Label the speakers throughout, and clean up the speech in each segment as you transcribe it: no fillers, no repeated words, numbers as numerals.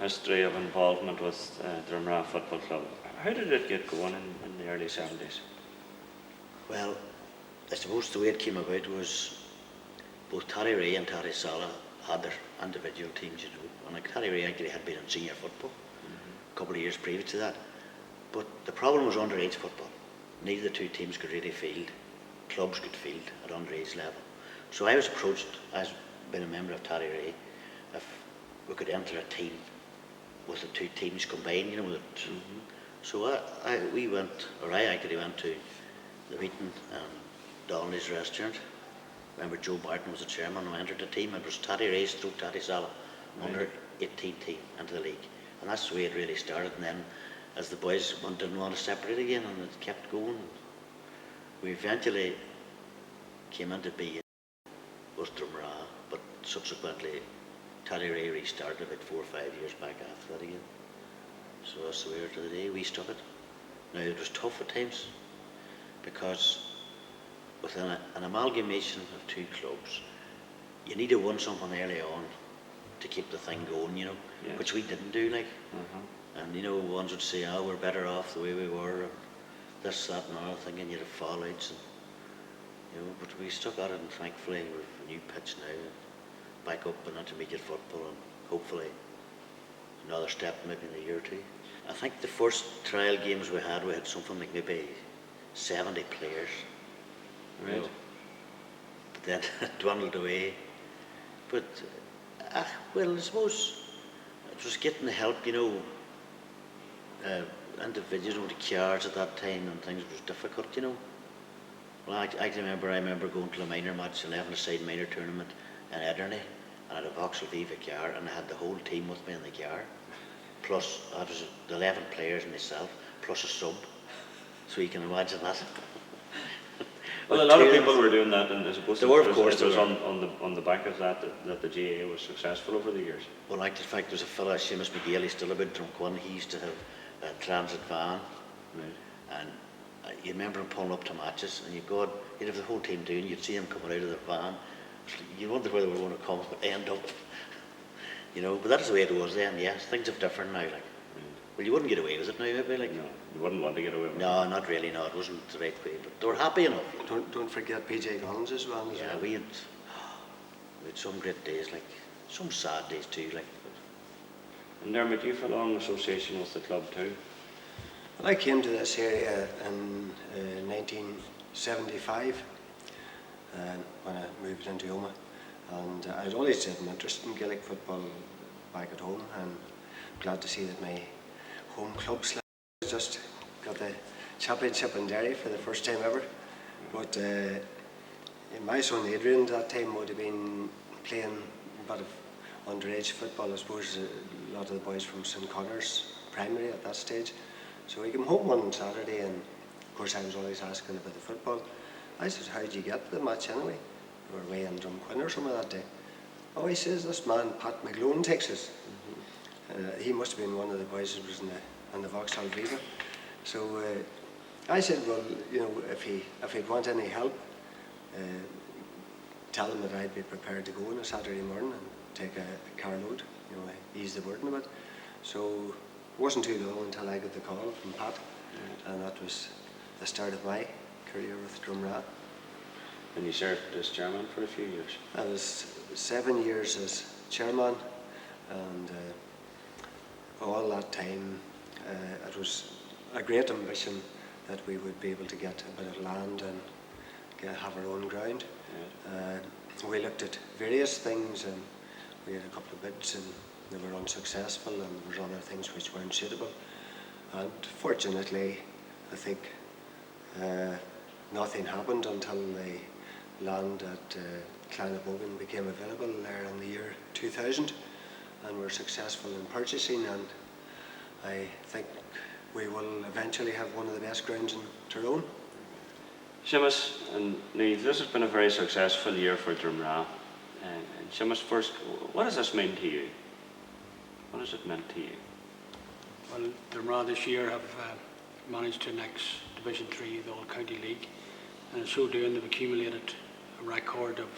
Speaker 1: history of involvement with Drumragh Football Club. How did it get going in the early 70s?
Speaker 2: Well, I suppose the way it came about was both Terry Ray and Terry Sala had their individual teams, you know. And like Terry Ray actually had been in senior football a couple of years previous to that. But the problem was underage football. Neither of the two teams could really field. Clubs could field at underage level. So I was approached, as being a member of Terry Ray, if we could enter a team with the two teams combined, you know. With it. So I actually went to the meeting Donnelly's restaurant. Remember Joe Barton was the chairman, and I entered the team. It was Terry Ray's through Terry Sala, under 18 team into the league. And that's the way it really started. And then as the boys didn't want to separate again, and it kept going, we eventually came into being with Drumragh, but subsequently Terry Ray restarted about 4 or 5 years back after that again. So that's the way to the day we stuck it. Now it was tough at times, because with an amalgamation of two clubs, you need to win something early on to keep the thing going, you know, which we didn't do, like. And you know, ones would say, "Oh, we're better off the way we were," and this, that, and other thing, and you'd have fallouts, and you know. But we stuck at it, and thankfully we've a new pitch now, and back up in intermediate football, and hopefully another step maybe in a year or two. I think the first trial games we had something like maybe 70 players.
Speaker 1: Right.
Speaker 2: You know, but then it dwindled away. But well, I suppose it was getting the help, you know. Individuals with the cards at that time and things was difficult, you know. Well, I remember going to a minor match, 11-a-side minor tournament in Ederney, and I had a Vauxhall Viva car, and I had the whole team with me in the car. Plus, I was 11 players myself, plus a sub. So you can imagine that.
Speaker 1: Well, a lot of people were doing that, and I suppose
Speaker 2: there were, of course,
Speaker 1: it was on the back of that the GAA was successful over the years.
Speaker 2: Well, like the fact, there's a fella, Seamus McGill, he's still about Drumquin, he used to have a transit van.
Speaker 1: Right.
Speaker 2: And you remember him pulling up to matches, and you'd have the whole team doing, you'd see him coming out of the van. You wonder where they were going to come, but end up. You know, but that's the way it was then, yes. Things have different now, like. Well, you wouldn't get away with it now, maybe, like.
Speaker 1: No, you wouldn't want to get away with it.
Speaker 2: No, not really, no, it wasn't the right way, but they were happy enough.
Speaker 3: Don't forget PJ Collins as well.
Speaker 2: Yeah, we had some great days, like, some sad days too, like.
Speaker 1: And Dermot, you've a long association with the club too.
Speaker 3: Well, I came to this area in 1975 when I moved into Oma, and I'd always had an interest in Gaelic football back at home, and glad to see that my home club just got the championship in Derry for the first time ever. But my son Adrian at that time would have been playing a bit of underage football. I suppose a lot of the boys from St Connor's primary at that stage. So he came home one Saturday, and of course I was always asking about the football. I said, "How did you get to the match anyway?" We were away in Drumquin or something that day. "Oh," he says, "this man Pat McGlone takes us." He must have been one of the boys that was in the Vauxhall Viva. So I said, "Well, you know, if he'd want any help, tell him that I'd be prepared to go on a Saturday morning and take a carload, you know, ease the burden a bit." So it wasn't too long until I got the call from Pat, and that was the start of my career with Drumragh.
Speaker 1: And you served as chairman for a few years.
Speaker 3: I was 7 years as chairman, and all that time it was a great ambition that we would be able to get a bit of land and have our own ground. We looked at various things, and we had a couple of bids, and they were unsuccessful, and there was other things which weren't suitable. And fortunately, I think nothing happened until the land at Clanabogan became available there in the year 2000, and we're successful in purchasing, and I think we will eventually have one of the best grounds in Tyrone.
Speaker 1: Seamus and Niamh, this has been a very successful year for Drumragh. And Seamus, first, what does this mean to you? What has it meant to you?
Speaker 4: Well, Drumragh this year have managed to next Division 3 of the All-County League, and in so doing they've accumulated a record of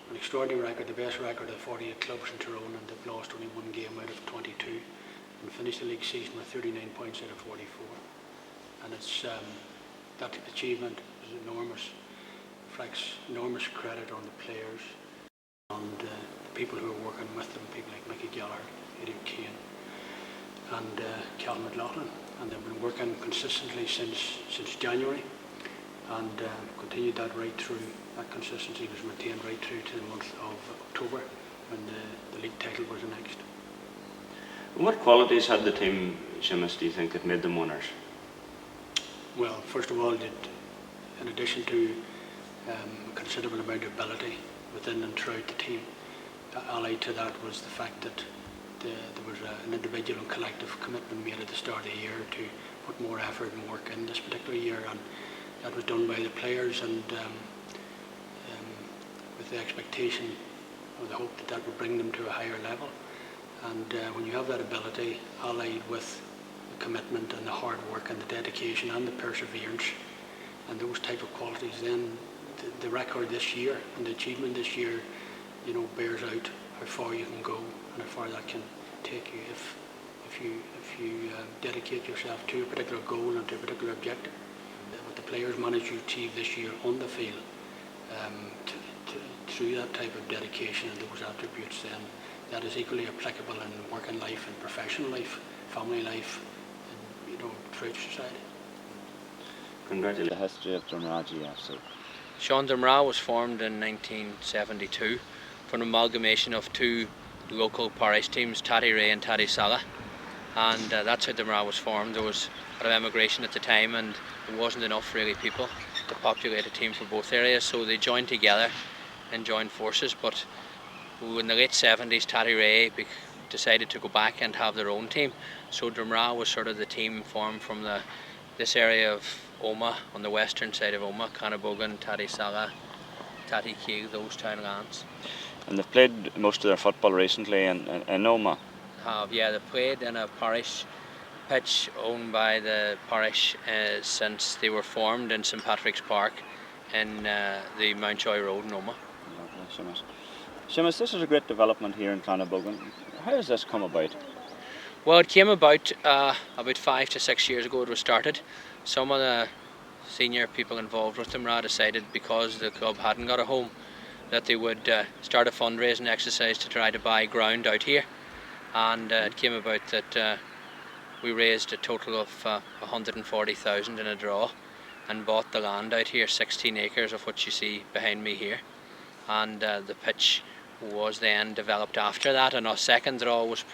Speaker 4: an extraordinary record, the best record of 48 clubs in Tyrone, and they've lost only one game out of and finished the league season with 39 points out of 44. And it's that achievement is enormous. Reflects enormous credit on the players and the people who are working with them, people like Mickey Gallagher, Eddie Kane, and Cal McLaughlin. And they've been working consistently since January, and continued that right through. That consistency was maintained right through to the month of October, when the league title was announced.
Speaker 1: And what qualities had the team, Seamus, do you think, that made them winners?
Speaker 4: Well, first of all, in addition to a considerable amount of ability within and throughout the team, allied to that was the fact that there was an individual and collective commitment made at the start of the year to put more effort and work in this particular year, and that was done by the players, and with the expectation or the hope that that would bring them to a higher level. And when you have that ability allied with the commitment and the hard work and the dedication and the perseverance and those type of qualities, then the record this year and the achievement this year, you know, bears out how far you can go and how far that can take you if you dedicate yourself to a particular goal and to a particular objective. What the players managed to achieve this year on the field, through that type of dedication and those attributes, then that is equally applicable in working life and professional life, family life, and, you know, throughout society.
Speaker 1: Congratulations.
Speaker 5: The history of Drumragh GFC.
Speaker 6: Drumragh was formed in 1972 from an amalgamation of two local parish teams, Tattyray and Tattysala, and that's how Drumragh was formed. There was a lot of emigration at the time, and there wasn't enough really people to populate a team for both areas, so they joined together and joined forces. But in the late 70s, Tattyray decided to go back and have their own team, so Drumragh was sort of the team formed from this area of Omagh, on the western side of Omagh, Clanabogan, Tattysala, Tattykeag, those townlands.
Speaker 5: And they've played most of their football recently in Omagh.
Speaker 6: Yeah, they played in a parish pitch owned by the parish since they were formed in St Patrick's Park in the Mountjoy Road in Omagh.
Speaker 5: Seamus. Seamus, this is a great development here in Clanabogan. How has this come about?
Speaker 6: Well, it came about 5 to 6 years ago. It was started. Some of the senior people involved with Drumragh decided, because the club hadn't got a home, that they would start a fundraising exercise to try to buy ground out here, and it came about that we raised a total of 140,000 in a draw and bought the land out here, 16 acres of what you see behind me here, and the pitch was then developed after that, and a second draw was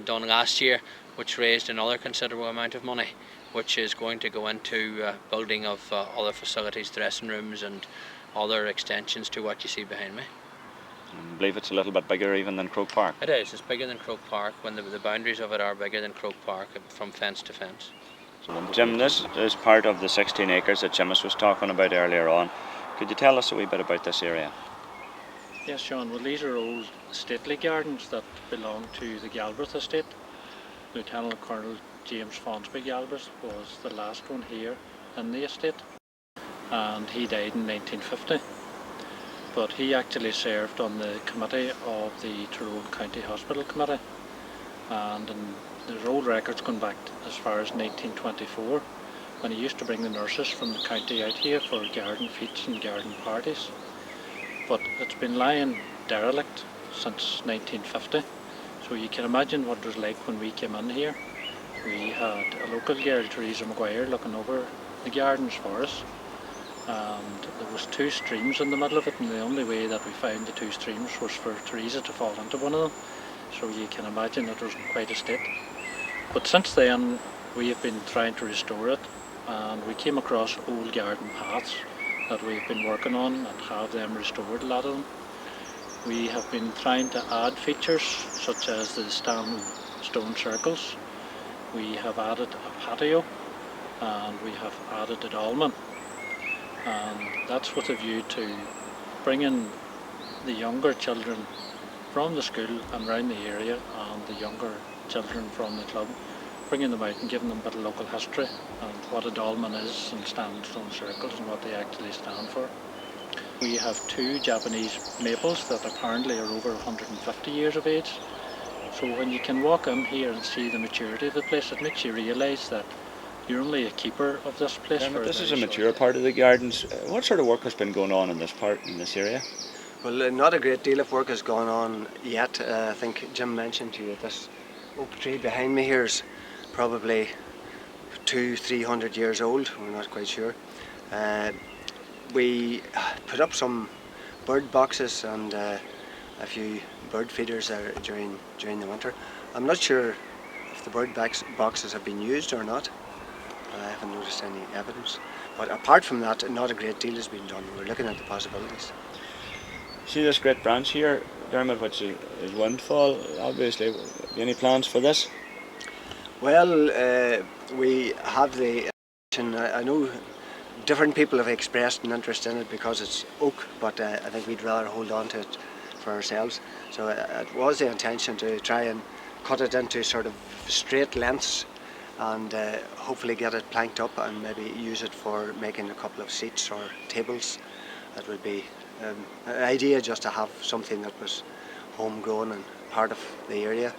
Speaker 6: done last year, which raised another considerable amount of money, which is going to go into building of other facilities, dressing rooms and other extensions to what you see behind me.
Speaker 5: I believe it's a little bit bigger even than Croke Park.
Speaker 6: It is. It's bigger than Croke Park, when the boundaries of it are bigger than Croke Park from fence to fence.
Speaker 5: Jim, this is part of the 16 acres that Seamus was talking about earlier on. Could you tell us a wee bit about this area?
Speaker 7: Yes, Sean. Well, these are old stately gardens that belong to the Galbraith estate. Lieutenant Colonel James Fonsby Galbraith was the last one here in the estate, and he died in 1950. But he actually served on the committee of the Tyrone County Hospital Committee, and there's old records going back as far as 1924, when he used to bring the nurses from the county out here for garden fetes and garden parties. But it's been lying derelict since 1950, so you can imagine what it was like when we came in here. We had a local girl, Teresa Maguire, looking over the gardens for us, and there was two streams in the middle of it, and the only way that we found the two streams was for Teresa to fall into one of them, so you can imagine it was in quite a state. But since then we have been trying to restore it, and we came across old garden paths that we've been working on and have them restored, a lot of them. We have been trying to add features such as the stone circles. We have added a patio, and we have added a dolmen, and that's with a view to bringing the younger children from the school and around the area, and the younger children from the club, bringing them out and giving them a bit of local history and what a dolmen is and stone circles and what they actually stand for. We have two Japanese maples that apparently are over 150 years of age, So when you can walk in here and see the maturity of the place, it makes you realise that you're only a keeper of this place.
Speaker 5: This is a mature part of the gardens. What sort of work has been going on in this area?
Speaker 3: Well, not a great deal of work has gone on yet. I think Jim mentioned to you that this oak tree behind me here is probably 200-300 years old. We're not quite sure. We put up some bird boxes and a few bird feeders there during the winter. I'm not sure if the bird boxes have been used or not. I haven't noticed any evidence. But apart from that, not a great deal has been done. We're looking at the possibilities.
Speaker 5: See this great branch here, Dermot, which is windfall, obviously. Any plans for this?
Speaker 3: Well, we have the. I know different people have expressed an interest in it because it's oak, but I think we'd rather hold on to it for ourselves. So it was the intention to try and cut it into sort of straight lengths and hopefully get it planked up and maybe use it for making a couple of seats or tables. That would be an idea, just to have something that was homegrown and part of the area.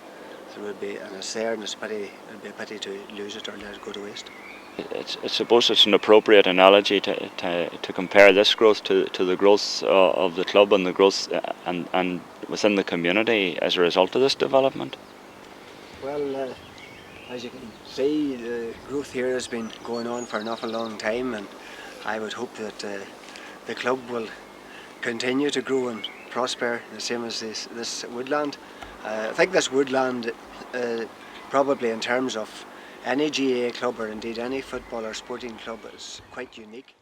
Speaker 3: So it would be, and it's there, and it would be a pity to lose it or let it go to waste.
Speaker 5: I suppose it's an appropriate analogy to compare this growth to the growth of the club and the growth and within the community as a result of this development.
Speaker 3: Well, as you can see, the growth here has been going on for an awful long time, and I would hope that the club will continue to grow and prosper the same as this woodland. I think this woodland, probably in terms of any GAA club or indeed any football or sporting club, is quite unique.